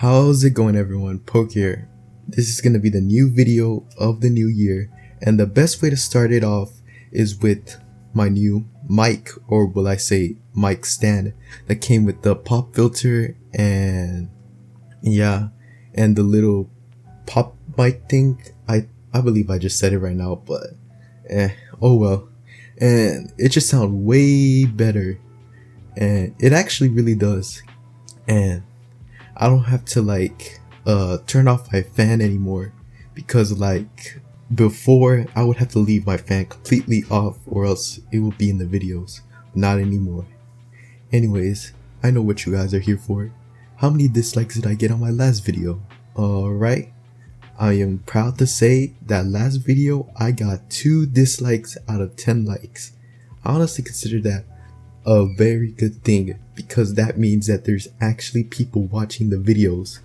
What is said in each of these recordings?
How's it going, everyone? Poke here. This is going to be the new video of the new year, and the best way to start it off is with my new mic, or will I say mic stand, that came with the pop filter and the little pop mic thing. I believe I just said it right now, but oh well. And it just sounds way better, and it actually really does. And I don't have to turn off my fan anymore, because before I would have to leave my fan completely off or else it would be in the videos. Not anymore. Anyways, I know what you guys are here for. How many dislikes did I get on my last video? Alright, I am proud to say that last video I got 2 dislikes out of 10 likes. I honestly consider that a very good thing, because that means that there's actually people watching the videos.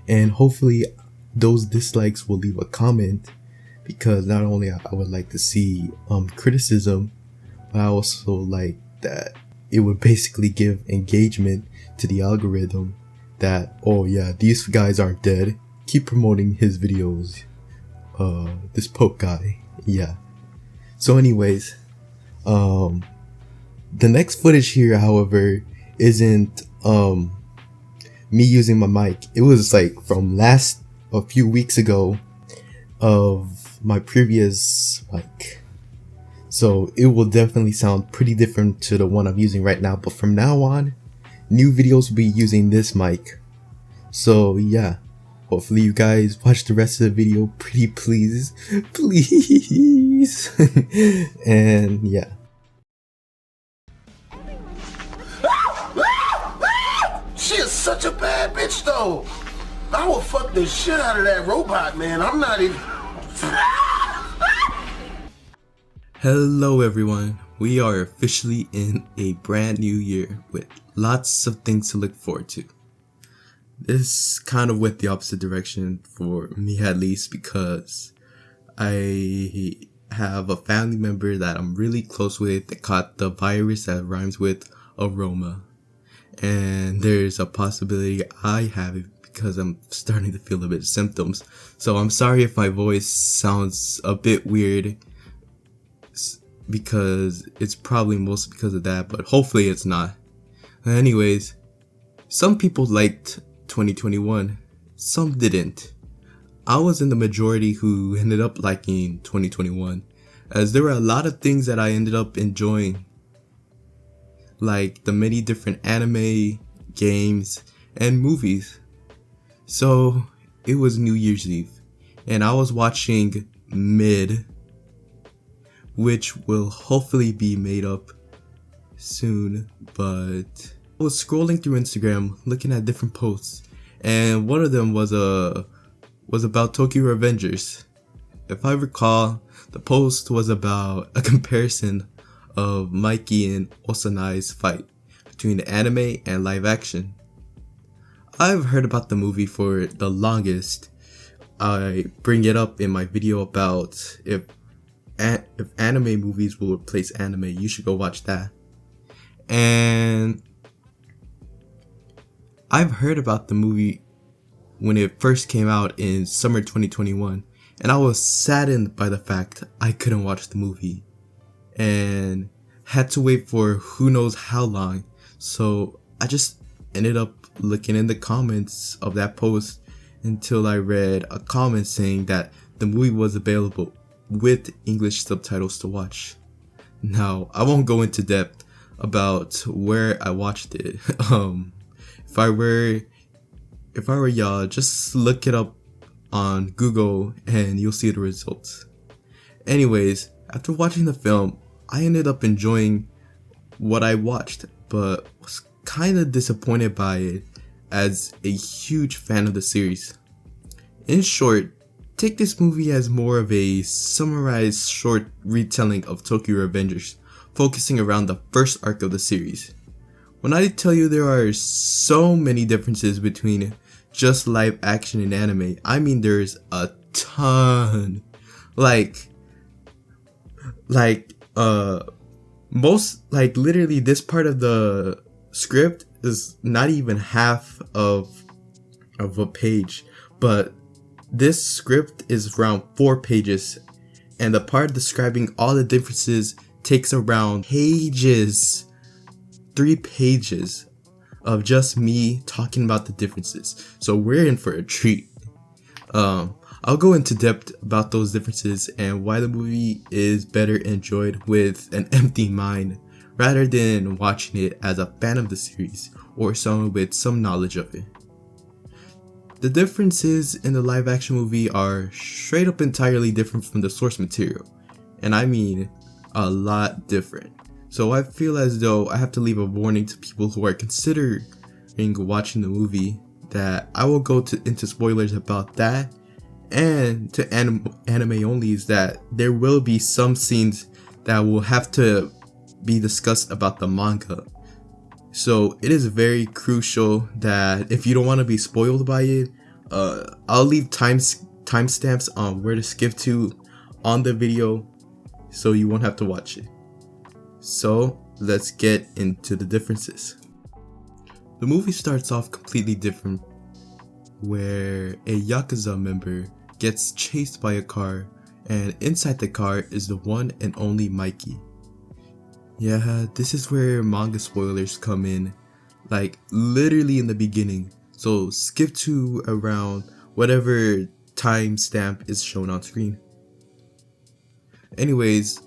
And hopefully those dislikes will leave a comment, because not only I would like to see criticism, but I also like that it would basically give engagement to the algorithm that, oh yeah, these guys aren't dead, keep promoting his videos, this Poke guy. Yeah. So anyways, the next footage here, however, isn't me using my mic. It was from a few weeks ago of my previous mic. So it will definitely sound pretty different to the one I'm using right now, but from now on, new videos will be using this mic. So yeah, hopefully you guys watch the rest of the video, pretty please. And yeah. She is such a bad bitch, though. I will fuck the shit out of that robot, man. I'm not even... Hello everyone, we are officially in a brand new year with lots of things to look forward to. This kind of went the opposite direction for me, at least, because I have a family member that I'm really close with that caught the virus that rhymes with aroma. And there's a possibility I have it because I'm starting to feel a bit of symptoms. So I'm sorry if my voice sounds a bit weird, because it's probably mostly because of that, but hopefully it's not. Anyways, some people liked 2021, some didn't. I was in the majority who ended up liking 2021, as there were a lot of things that I ended up enjoying, like the many different anime, games, and movies. So it was New Year's Eve, and I was watching Mid, which will hopefully be made up soon, but I was scrolling through Instagram looking at different posts, and one of them was about Tokyo Revengers. If I recall, the post was about a comparison of Mikey and Osanai's fight between the anime and live action. I've heard about the movie for the longest. I bring it up in my video about if anime movies will replace anime, you should go watch that. And I've heard about the movie when it first came out in summer 2021, and I was saddened by the fact I couldn't watch the movie and had to wait for who knows how long. So I just ended up looking in the comments of that post until I read a comment saying that the movie was available with English subtitles to watch. Now, I won't go into depth about where I watched it. If I were y'all, just look it up on Google and you'll see the results. Anyways, after watching the film, I ended up enjoying what I watched, but was kinda disappointed by it as a huge fan of the series. In short, take this movie as more of a summarized short retelling of Tokyo Revengers, focusing around the first arc of the series. When I tell you there are so many differences between just live action and anime, I mean there's a ton. Literally this part of the script is not even half of of a page, but this script is around 4 pages, and the part describing all the differences takes around pages. 3 pages of just me talking about the differences. So we're in for a treat. I'll go into depth about those differences and why the movie is better enjoyed with an empty mind rather than watching it as a fan of the series or someone with some knowledge of it. The differences in the live action movie are straight up entirely different from the source material, and I mean a lot different. So I feel as though I have to leave a warning to people who are considering watching the movie that I will go into spoilers about that, and to anime onlys that there will be some scenes that will have to be discussed about the manga. So it is very crucial that if you don't want to be spoiled by it, I'll leave timestamps on where to skip to on the video so you won't have to watch it. So let's get into the differences. The movie starts off completely different, where a Yakuza member gets chased by a car, and inside the car is the one and only Mikey. Yeah, this is where manga spoilers come in, like literally in the beginning, so skip to around whatever timestamp is shown on screen. Anyways,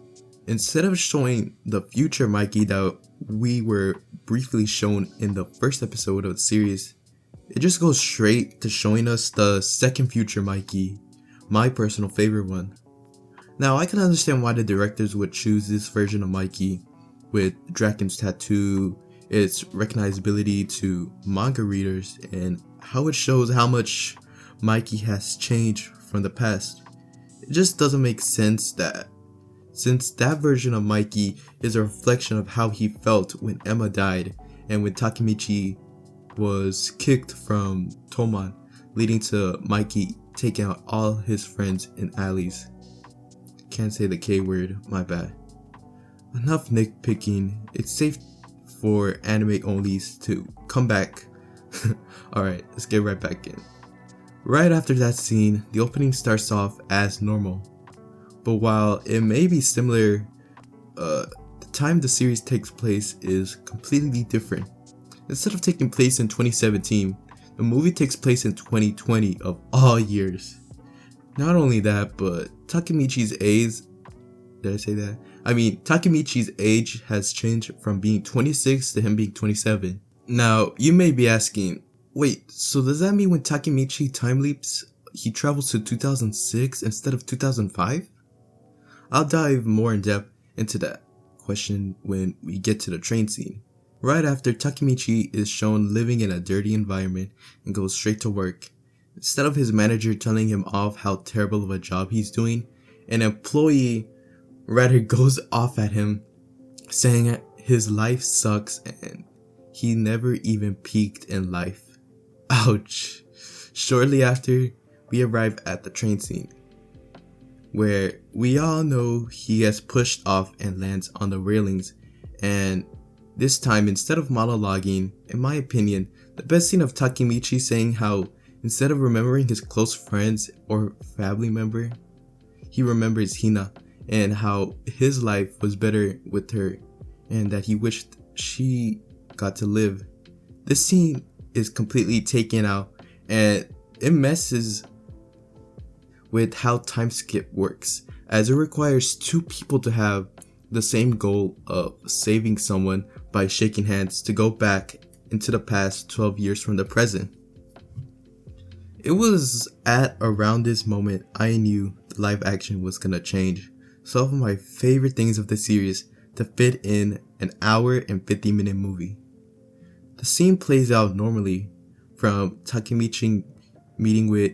instead of showing the future Mikey that we were briefly shown in the first episode of the series, it just goes straight to showing us the second future Mikey, my personal favorite one. Now, I can understand why the directors would choose this version of Mikey with Draken's tattoo, its recognizability to manga readers, and how it shows how much Mikey has changed from the past. It just doesn't make sense that since that version of Mikey is a reflection of how he felt when Emma died and when Takemichi was kicked from Toman, leading to Mikey taking out all his friends in alleys. Can't say the K word, my bad. Enough nitpicking, it's safe for anime onlys to come back. Alright, let's get right back in. Right after that scene, the opening starts off as normal. But while it may be similar, the time the series takes place is completely different. Instead of taking place in 2017, the movie takes place in 2020 of all years. Not only that, but Takemichi's age, Takemichi's age has changed from being 26 to him being 27. Now, you may be asking, wait, so does that mean when Takemichi time leaps, he travels to 2006 instead of 2005? I'll dive more in depth into that question when we get to the train scene. Right after, Takemichi is shown living in a dirty environment and goes straight to work. Instead of his manager telling him off how terrible of a job he's doing, an employee rather goes off at him, saying that his life sucks and he never even peaked in life. Ouch. Shortly after, we arrive at the train scene, where we all know he gets pushed off and lands on the railings, and this time, instead of monologuing, in my opinion, the best scene of Takemichi saying how instead of remembering his close friends or family member, he remembers Hina and how his life was better with her and that he wished she got to live. This scene is completely taken out and it messes with how time skip works, as it requires 2 people to have the same goal of saving someone by shaking hands to go back into the past 12 years from the present. It was at around this moment I knew the live action was gonna change some of my favorite things of the series to fit in an hour and 50-minute movie. The scene plays out normally, from Takemichi meeting with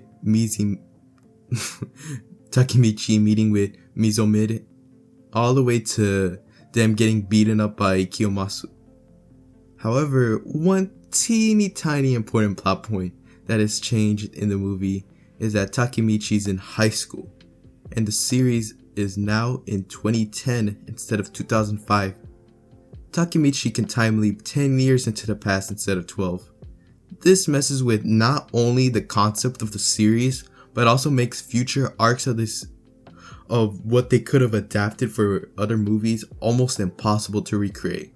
Mizomid all the way to them getting beaten up by Kiyomasu. However, one teeny tiny important plot point that has changed in the movie is that Takemichi's in high school, and the series is now in 2010 instead of 2005. Takemichi can time leap 10 years into the past instead of 12. this messes with not only the concept of the series, but also makes future arcs of what they could have adapted for other movies almost impossible to recreate.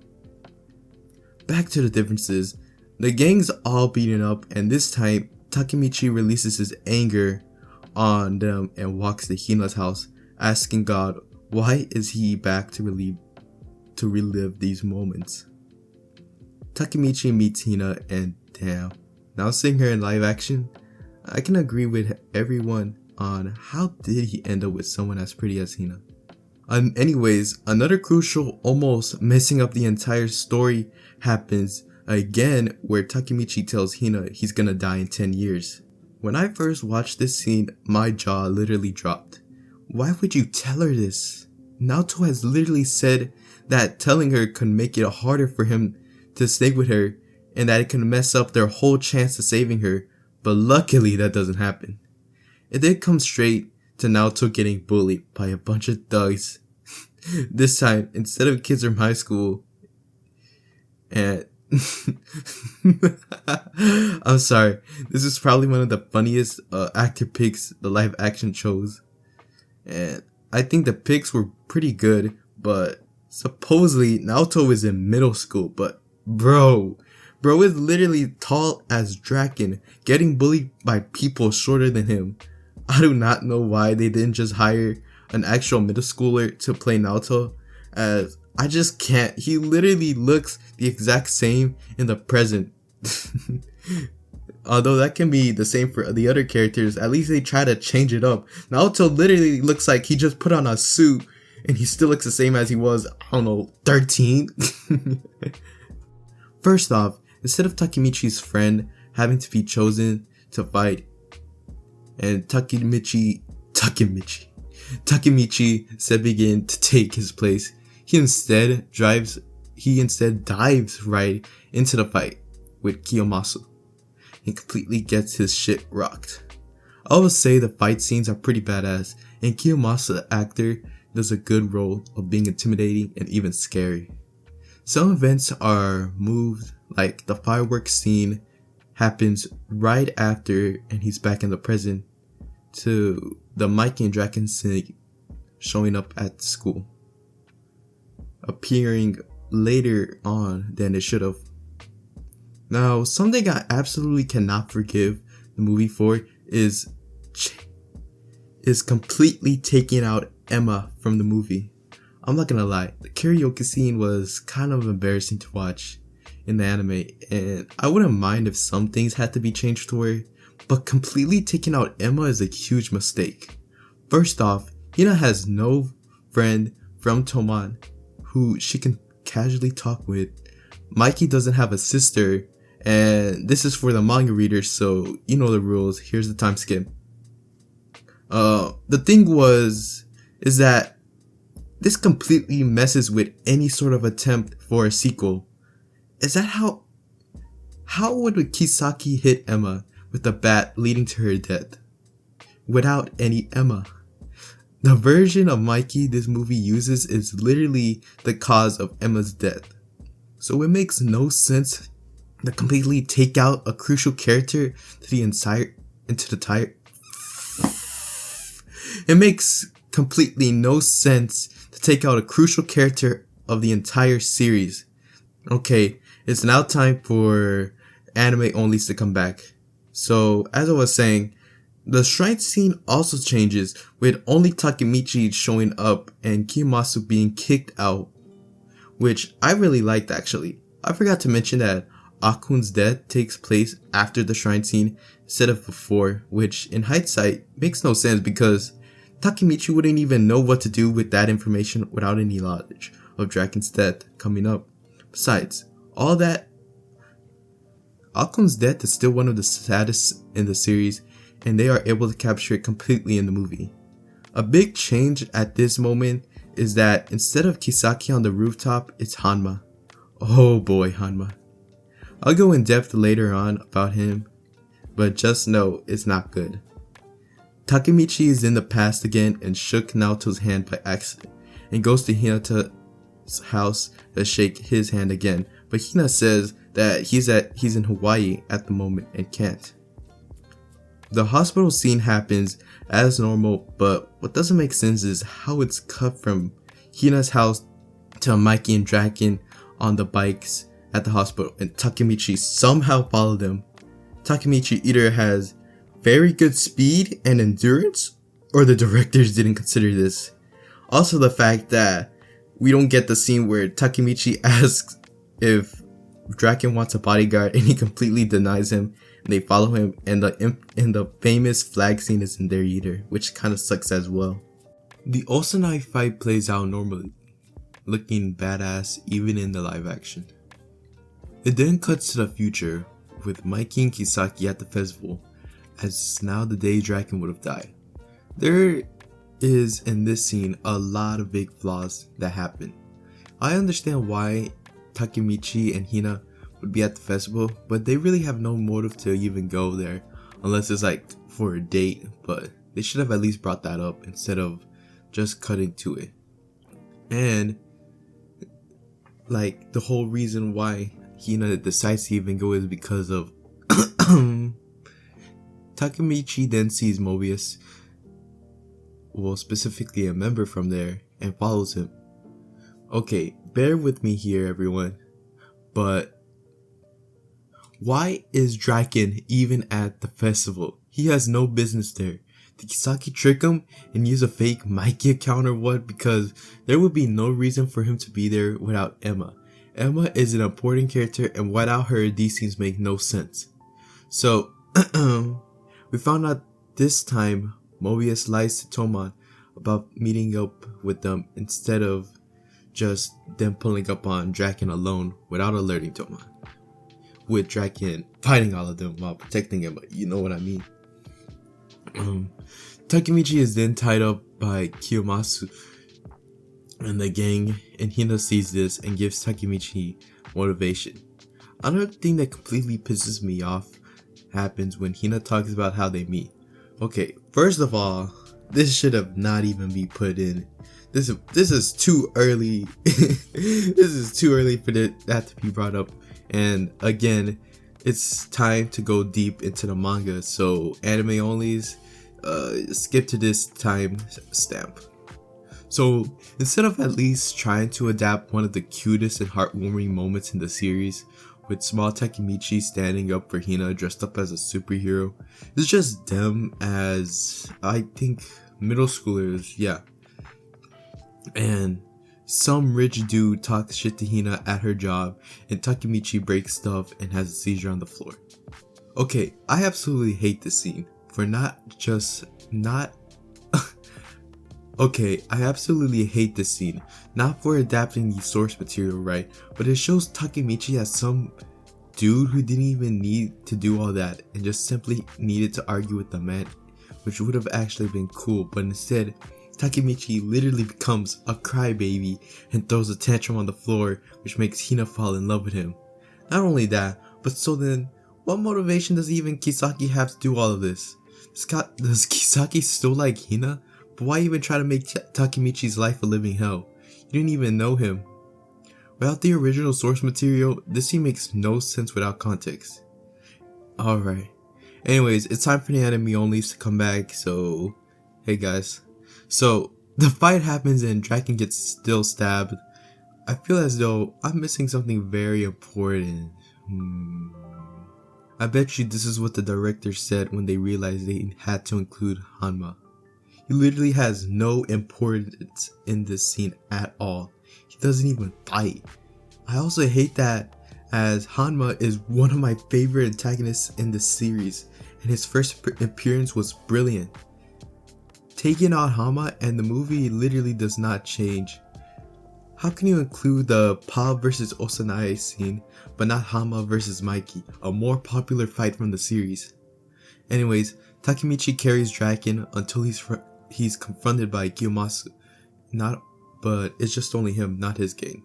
Back to the differences. The gang's all beaten up, and this time Takemichi releases his anger on them and walks to Hina's house, asking God why is he back to relive these moments. Takemichi meets Hina, and damn, now seeing her in live action, I can agree with everyone on how did he end up with someone as pretty as Hina. Anyways, another crucial, almost messing up the entire story happens again, where Takemichi tells Hina he's gonna die in 10 years. When I first watched this scene, my jaw literally dropped. Why would you tell her this? Naoto has literally said that telling her could make it harder for him to stay with her, and that it can mess up their whole chance of saving her, but luckily that doesn't happen. It did come straight to Naoto getting bullied by a bunch of thugs. This time, instead of kids from high school, and I'm sorry, this is probably one of the funniest actor picks the live action chose, and I think the picks were pretty good, but supposedly Naoto is in middle school, but bro is literally tall as Draken, getting bullied by people shorter than him. I do not know why they didn't just hire an actual middle schooler to play Naoto, as I just can't. He literally looks the exact same in the present. Although that can be the same for the other characters, at least they try to change it up. Naoto literally looks like he just put on a suit and he still looks the same as he was, 13. First off, instead of Takemichi's friend having to be chosen to fight, and Takemichi said begin to take his place, he instead dives right into the fight with Kiyomasu and completely gets his shit rocked. I would say the fight scenes are pretty badass, and Kiyomasu, the actor, does a good role of being intimidating and even scary. Some events are moved, like the fireworks scene happens right after and he's back in the present, to the Mikey and Draken scene showing up at school, appearing later on than it should have. Now, something I absolutely cannot forgive the movie for is completely taking out Emma from the movie. I'm not gonna lie, the karaoke scene was kind of embarrassing to watch in the anime, and I wouldn't mind if some things had to be changed to her, but completely taking out Emma is a huge mistake. First off, Hina has no friend from Toman who she can casually talk with. Mikey doesn't have a sister, and this is for the manga readers, so you know the rules. Here's the time skip. The thing is that this completely messes with any sort of attempt for a sequel. Is that how would Kisaki hit Emma with a bat leading to her death without any Emma? The version of Mikey this movie uses is literally the cause of Emma's death. So it makes no sense to completely take out a crucial character It makes completely no sense to take out a crucial character of the entire series. Okay, it's now time for anime onlys to come back. So, as I was saying, the shrine scene also changes with only Takemichi showing up and Kiyomasu being kicked out, which I really liked actually. I forgot to mention that Akun's death takes place after the shrine scene instead of before, which in hindsight makes no sense because Takemichi wouldn't even know what to do with that information without any knowledge of Draken's death coming up. Besides, all that, Akun's death is still one of the saddest in the series, and they are able to capture it completely in the movie. A big change at this moment is that instead of Kisaki on the rooftop, it's Hanma. Oh boy, Hanma. I'll go in depth later on about him, but just know it's not good. Takemichi is in the past again and shook Naoto's hand by accident, and goes to Hinata's house to shake his hand again, but Hina says that he's in Hawaii at the moment and can't. The hospital scene happens as normal, but what doesn't make sense is how it's cut from Hina's house to Mikey and Draken on the bikes at the hospital, and Takemichi somehow followed them. Takemichi either has very good speed and endurance, or the directors didn't consider this. Also, the fact that we don't get the scene where Takemichi asks if Draken wants a bodyguard and he completely denies him, and they follow him, and the famous flag scene isn't there either, which kind of sucks as well. The Osanai fight plays out normally, looking badass even in the live action. It then cuts to the future with Mikey and Kisaki at the festival, as it's now the day Draken would have died. There is in this scene a lot of big flaws that happen. I understand why Takemichi and Hina would be at the festival, but they really have no motive to even go there unless it's like for a date, but they should have at least brought that up instead of just cutting to it. And like the whole reason why Hina decides to even go is because of Takemichi then sees Mobius, well, specifically a member from there, and follows him. Okay, bear with me here everyone, but why is Draken even at the festival? He has no business there. Did Kisaki trick him and use a fake Mikey account or what? Because there would be no reason for him to be there without Emma. Emma is an important character, and without her, these scenes make no sense. So, we found out this time Mobius lies to Toman about meeting up with them instead of just them pulling up on Draken alone without alerting Toman. With Draken fighting all of them while protecting him, you know what I mean. Takemichi is then tied up by Kiyomasu and the gang, and Hina sees this and gives Takemichi motivation. Another thing that completely pisses me off happens when Hina talks about how they meet. Okay, first of all, this should have not even be put in. This is too early. This is too early for that to be brought up. And again, it's time to go deep into the manga, so anime onlys, skip to this time stamp. So instead of at least trying to adapt one of the cutest and heartwarming moments in the series, with small Takemichi standing up for Hina dressed up as a superhero, it's just them as, I think, middle schoolers, yeah. And some rich dude talks shit to Hina at her job, and Takemichi breaks stuff and has a seizure on the floor. Okay, I absolutely hate this scene for Okay, I absolutely hate this scene, not for adapting the source material right, but it shows Takemichi as some dude who didn't even need to do all that and just simply needed to argue with the man, which would have actually been cool, but instead, Takemichi literally becomes a crybaby and throws a tantrum on the floor, which makes Hina fall in love with him. Not only that, but so then, what motivation does even Kisaki have to do all of this? Does Kisaki still like Hina? But why even try to make Takemichi's life a living hell? You didn't even know him. Without the original source material, this scene makes no sense without context. Alright. Anyways, it's time for the anime onlys to come back, so hey guys. So, the fight happens and Draken gets still stabbed. I feel as though I'm missing something very important. I bet you this is what the director said when they realized they had to include Hanma. He literally has no importance in this scene at all. He doesn't even fight. I also hate that, as Hanma is one of my favorite antagonists in the series, and his first appearance was brilliant. Taking out Hanma and the movie literally does not change. How can you include the Pa vs Osanai scene, but not Hanma vs Mikey, a more popular fight from the series? Anyways, Takemichi carries Draken until he's confronted by Kiyomasu, but it's just only him, not his gang.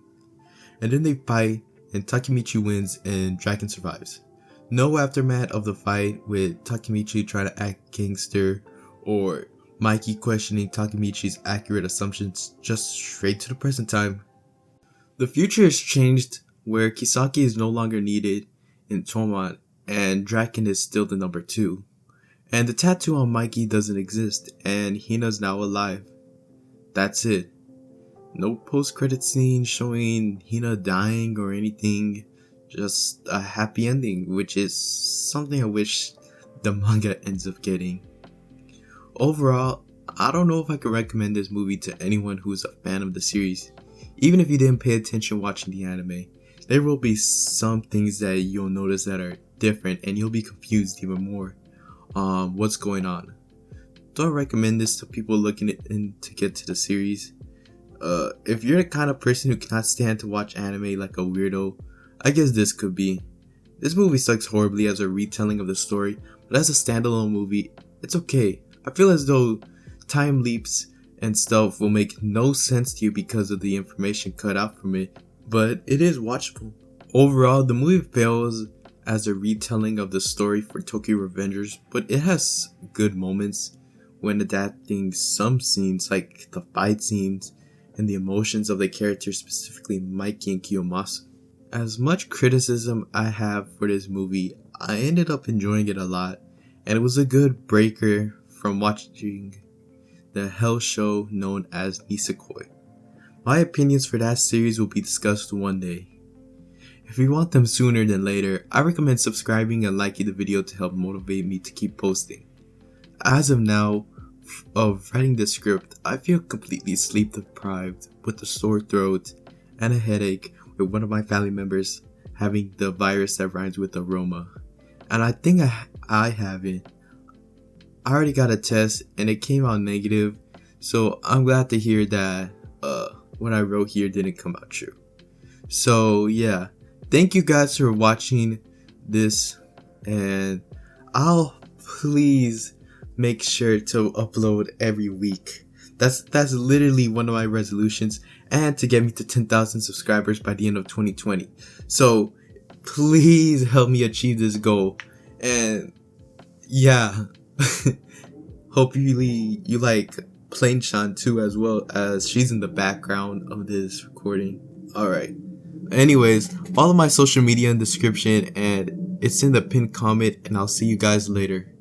And then they fight, and Takemichi wins and Draken survives. No aftermath of the fight with Takemichi trying to act gangster or Mikey questioning Takemichi's accurate assumptions, just straight to the present time. The future is changed where Kisaki is no longer needed in Toman and Draken is still the number 2. And the tattoo on Mikey doesn't exist and Hina's now alive. That's it. No post-credit scene showing Hina dying or anything. Just a happy ending, which is something I wish the manga ends up getting. Overall, I don't know if I could recommend this movie to anyone who's a fan of the series. Even if you didn't pay attention watching the anime, there will be some things that you'll notice that are different and you'll be confused even more. What's going on? Do I recommend this to people looking to get to the series? If you're the kind of person who cannot stand to watch anime like a weirdo, I guess this could be. This movie sucks horribly as a retelling of the story, but as a standalone movie, it's okay. I feel as though time leaps and stuff will make no sense to you because of the information cut out from it, but it is watchable. Overall, the movie fails as a retelling of the story for Tokyo Revengers, but it has good moments when adapting some scenes like the fight scenes and the emotions of the characters, specifically Mikey and Kiyomasu. As much criticism I have for this movie, I ended up enjoying it a lot, and it was a good breaker from watching the hell show known as Nisekoi. My opinions for that series will be discussed one day. If you want them sooner than later, I recommend subscribing and liking the video to help motivate me to keep posting. As of now, of writing the script, I feel completely sleep deprived with a sore throat and a headache, with one of my family members having the virus that rhymes with aroma. And I think I have it. I already got a test and it came out negative, so I'm glad to hear that what I wrote here didn't come out true. So yeah, thank you guys for watching this, and I'll please make sure to upload every week. That's literally one of my resolutions, and to get me to 10,000 subscribers by the end of 2020. So please help me achieve this goal. And yeah, hopefully you like Plain Chan too, as well, as she's in the background of this recording. Alright, anyways, follow my social media in the description and it's in the pinned comment, and I'll see you guys later.